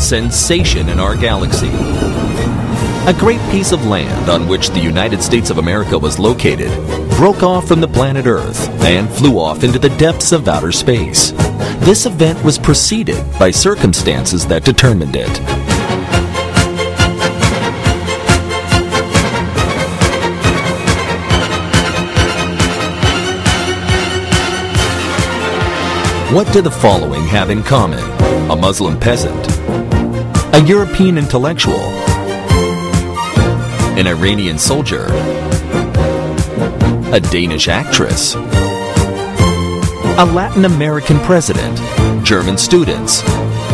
sensation in our galaxy. A great piece of land on which the United States of America was located broke off from the planet Earth and flew off into the depths of outer space. This event was preceded by circumstances that determined it. What do the following have in common? A Muslim peasant, a European intellectual, an Iranian soldier, a Danish actress, a Latin American president, German students,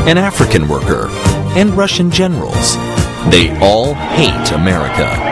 an African worker, and Russian generals. They all hate America.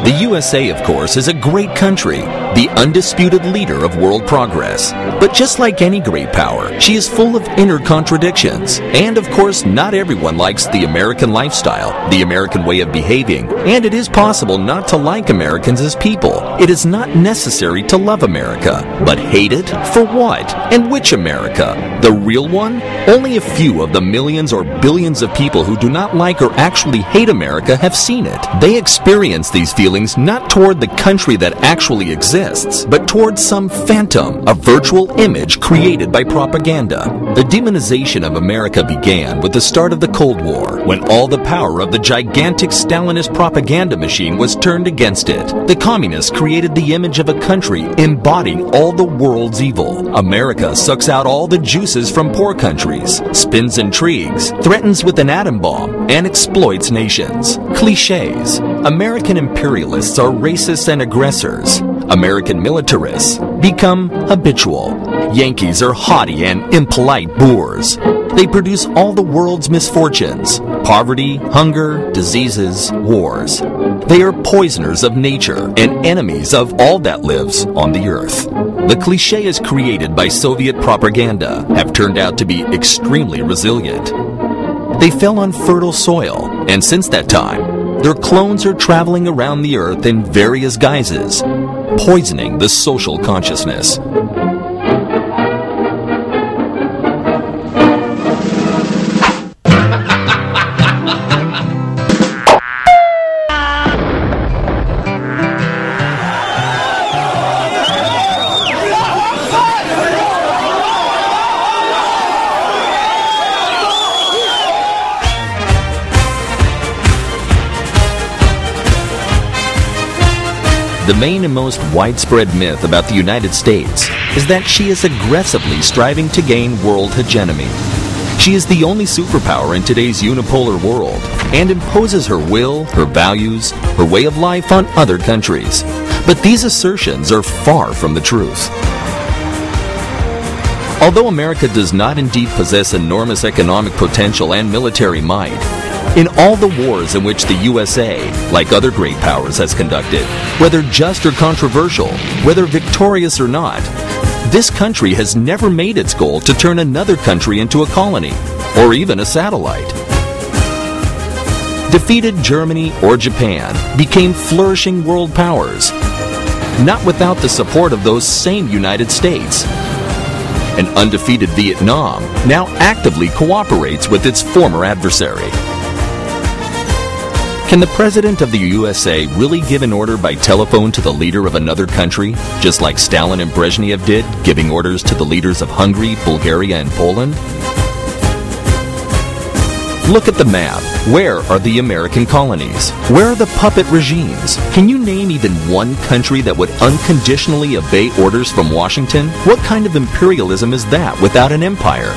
The USA, of course, is a great country, the undisputed leader of world progress. But just like any great power, she is full of inner contradictions. And of course, not everyone likes the American lifestyle, the American way of behaving. And it is possible not to like Americans as people. It is not necessary to love America. But hate it? For what? And which America? The real one? Only a few of the millions or billions of people who do not like or actually hate America have seen it. They experience these feelings not toward the country that actually exists, but toward some phantom, a virtual image created by propaganda. The demonization of America began with the start of the Cold War, when all the power of the gigantic Stalinist propaganda machine was turned against it. The communists created the image of a country embodying all the world's evil. America sucks out all the juices from poor countries, spins intrigues, threatens with an atom bomb, and exploits nations. Clichés. American imperialists are racists and aggressors. American militarists become habitual. Yankees are haughty and impolite boors. They produce all the world's misfortunes: poverty, hunger, diseases, wars. They are poisoners of nature and enemies of all that lives on the earth. The clichés created by Soviet propaganda have turned out to be extremely resilient. They fell on fertile soil, and since that time, their clones are traveling around the earth in various guises, poisoning the social consciousness. The main and most widespread myth about the United States is that she is aggressively striving to gain world hegemony. She is the only superpower in today's unipolar world and imposes her will, her values, her way of life on other countries. But these assertions are far from the truth. Although America does not indeed possess enormous economic potential and military might, in all the wars in which the USA, like other great powers, has conducted, whether just or controversial, whether victorious or not, this country has never made its goal to turn another country into a colony, or even a satellite. Defeated Germany or Japan became flourishing world powers, not without the support of those same United States. An undefeated Vietnam now actively cooperates with its former adversary. Can the President of the USA really give an order by telephone to the leader of another country, just like Stalin and Brezhnev did, giving orders to the leaders of Hungary, Bulgaria, and Poland? Look at the map. Where are the American colonies? Where are the puppet regimes? Can you name even one country that would unconditionally obey orders from Washington? What kind of imperialism is that without an empire?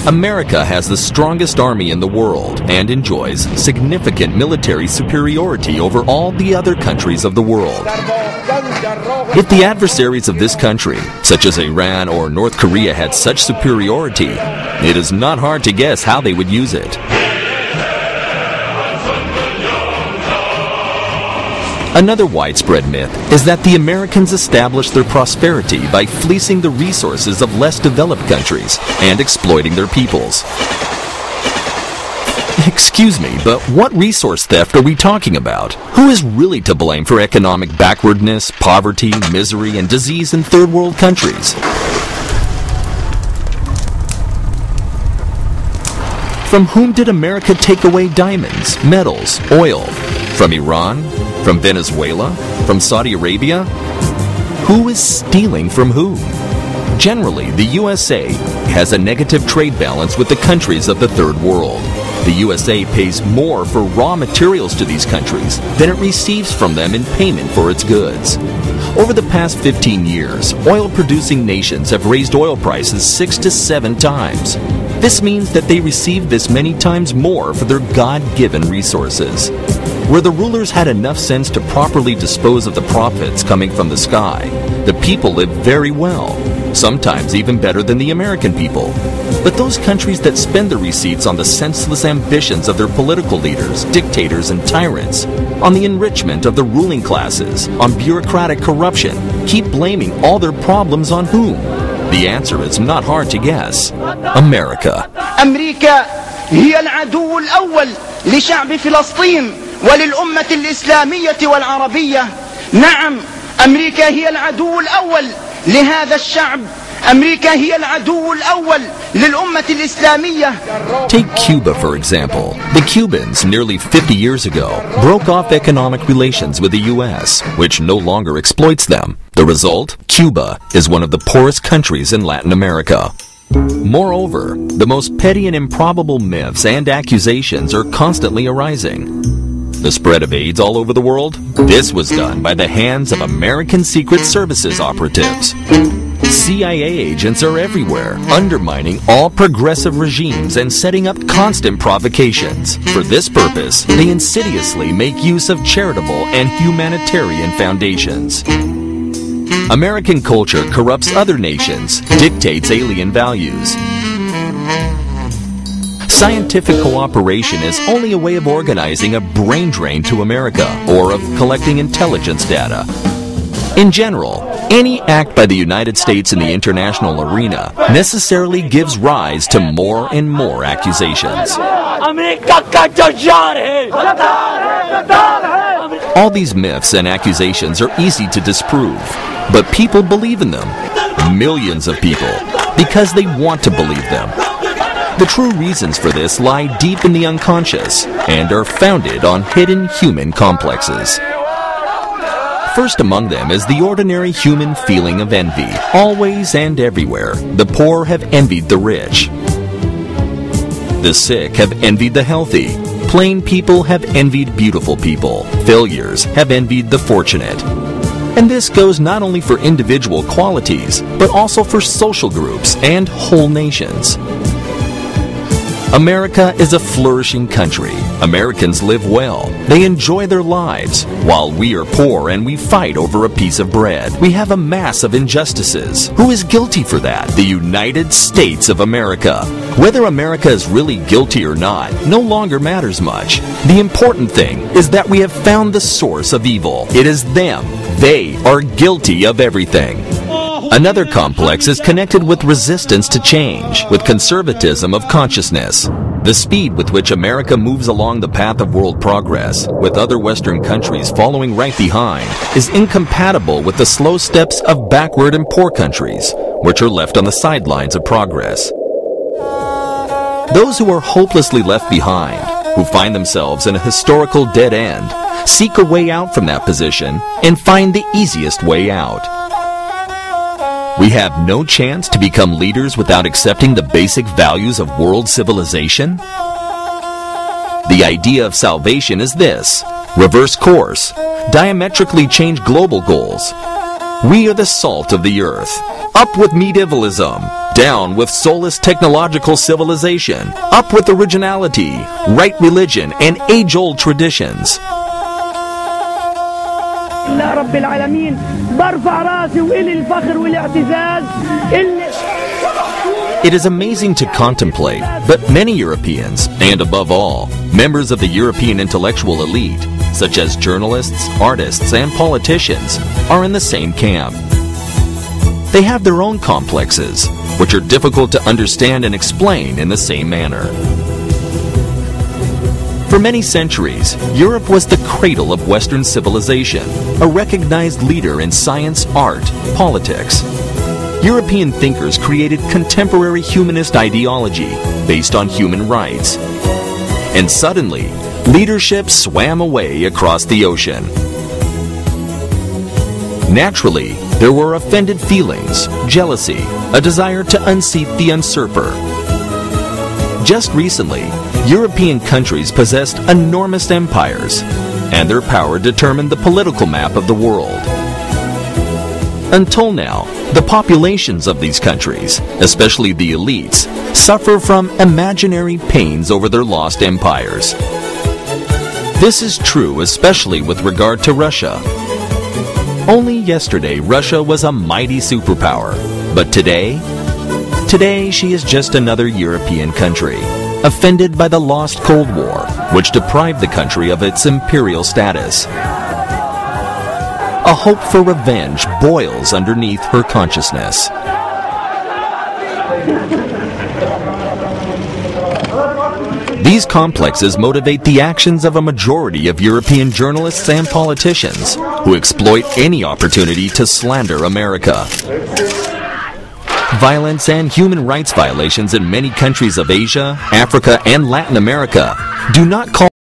America has the strongest army in the world and enjoys significant military superiority over all the other countries of the world. If the adversaries of this country, such as Iran or North Korea, had such superiority, it is not hard to guess how they would use it. Another widespread myth is that the Americans established their prosperity by fleecing the resources of less developed countries and exploiting their peoples. Excuse me, but what resource theft are we talking about? Who is really to blame for economic backwardness, poverty, misery, and disease in third world countries? From whom did America take away diamonds, metals, oil? From Iran? From Venezuela? From Saudi Arabia? Who is stealing from whom? Generally, the USA has a negative trade balance with the countries of the third world. The USA pays more for raw materials to these countries than it receives from them in payment for its goods. Over the past 15 years, oil-producing nations have raised oil prices 6 to 7 times. This means that they receive this many times more for their God-given resources. Where the rulers had enough sense to properly dispose of the profits coming from the sky, the people live very well, sometimes even better than the American people. But those countries that spend the receipts on the senseless ambitions of their political leaders, dictators, and tyrants, on the enrichment of the ruling classes, on bureaucratic corruption, keep blaming all their problems on whom? The answer is not hard to guess. America. أمريكا هي العدو الأول لشعب فلسطين وللأمة الإسلامية والعربية. نعم، أمريكا هي العدو الأول لهذا الشعب. أمريكا هي العدو الأول للأمة الإسلامية. Take Cuba, for example. The Cubans, nearly 50 years ago, broke off economic relations with the U.S., which no longer exploits them. The result? Cuba is one of the poorest countries in Latin America. Moreover, the most petty and improbable myths and accusations are constantly arising. The spread of AIDS all over the world? This was done by the hands of American Secret Services operatives. CIA agents are everywhere, undermining all progressive regimes and setting up constant provocations. For this purpose, they insidiously make use of charitable and humanitarian foundations. American culture corrupts other nations, dictates alien values. Scientific cooperation is only a way of organizing a brain drain to America or of collecting intelligence data. In general, any act by the United States in the international arena necessarily gives rise to more and more accusations. All these myths and accusations are easy to disprove, but people believe in them. Millions of people, because they want to believe them. The true reasons for this lie deep in the unconscious and are founded on hidden human complexes. First among them is the ordinary human feeling of envy. Always and everywhere, the poor have envied the rich. The sick have envied the healthy. Plain people have envied beautiful people. Failures have envied the fortunate. And this goes not only for individual qualities, but also for social groups and whole nations. America is a flourishing country. Americans live well. They enjoy their lives. While we are poor and we fight over a piece of bread, we have a mass of injustices. Who is guilty for that? The United States of America. Whether America is really guilty or not no longer matters much. The important thing is that we have found the source of evil. It is them. They are guilty of everything. Another complex is connected with resistance to change, with conservatism of consciousness. The speed with which America moves along the path of world progress, with other Western countries following right behind, is incompatible with the slow steps of backward and poor countries, which are left on the sidelines of progress. Those who are hopelessly left behind, who find themselves in a historical dead end, seek a way out from that position and find the easiest way out. We have no chance to become leaders without accepting the basic values of world civilization? The idea of salvation is this: reverse course, diametrically change global goals. We are the salt of the earth. Up with medievalism, down with soulless technological civilization, up with originality, right religion, and age-old traditions. It is amazing to contemplate, but many Europeans, and above all, members of the European intellectual elite, such as journalists, artists, and politicians, are in the same camp. They have their own complexes, which are difficult to understand and explain in the same manner. For many centuries, Europe was the cradle of Western civilization, a recognized leader in science, art, politics. European thinkers created contemporary humanist ideology based on human rights. And suddenly, leadership swam away across the ocean. Naturally, there were offended feelings, jealousy, a desire to unseat the usurper. Just recently, European countries possessed enormous empires, and their power determined the political map of the world. Until now, the populations of these countries, especially the elites, suffer from imaginary pains over their lost empires. This is true especially with regard to Russia. Only yesterday, Russia was a mighty superpower, but today she is just another European country, offended by the lost Cold War, which deprived the country of its imperial status. A hope for revenge boils underneath her consciousness. These complexes motivate the actions of a majority of European journalists and politicians who exploit any opportunity to slander America. Violence and human rights violations in many countries of Asia, Africa, and Latin America do not call